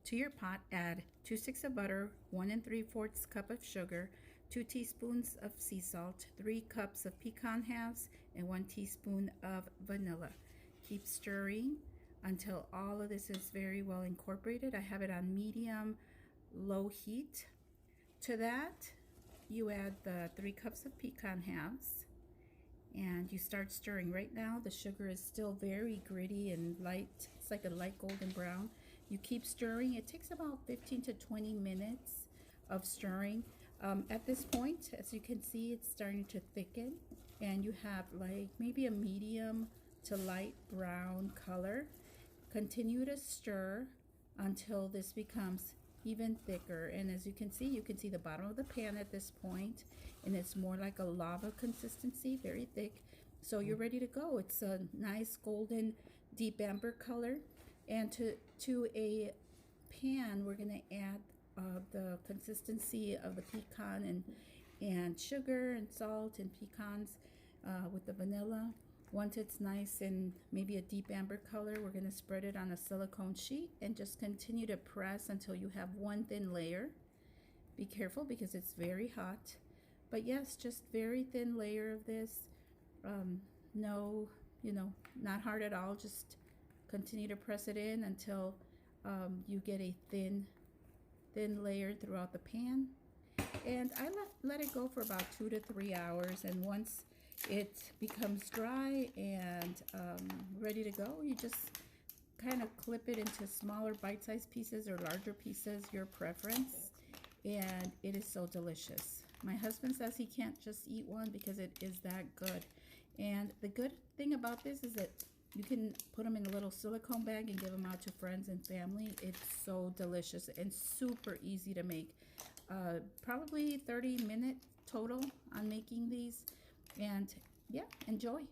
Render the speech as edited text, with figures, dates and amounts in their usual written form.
To your pot, add 2 sticks of butter, 1 3/4 cup of sugar, 2 teaspoons of sea salt, 3 cups of pecan halves, and 1 teaspoon of vanilla. Keep stirring until all of this is very well incorporated. I have it on medium low heat. To that, you add the 3 cups of pecan halves and you start stirring. Right now the sugar is still very gritty and light. It's like a light golden brown. You keep stirring. It takes about 15 to 20 minutes of stirring. At this point, as you can see, it's starting to thicken and you have like maybe a medium to light brown color. Continue to stir until this becomes even thicker, and as you can see the bottom of the pan at this point, and it's more like a lava consistency, very thick. So you're ready to go. It's a nice golden deep amber color, and to a pan we're going to add the consistency of the pecan and sugar and salt and pecans with the vanilla. Once it's nice and maybe a deep amber color, we're going to spread it on a silicone sheet and just continue to press until you have one thin layer. Be careful because it's very hot. But yes, just very thin layer of this. No, not hard at all. Just continue to press it in until you get a thin layer throughout the pan. And I let it go for about 2 to 3 hours, and once it becomes dry and ready to go, you just kind of clip it into smaller bite-sized pieces or larger pieces, your preference, and it is so delicious. My husband says he can't just eat one because it is that good. And the good thing about this is that you can put them in a little silicone bag and give them out to friends and family. It's so delicious and super easy to make. Probably 30 minutes total on making these. And yeah, enjoy.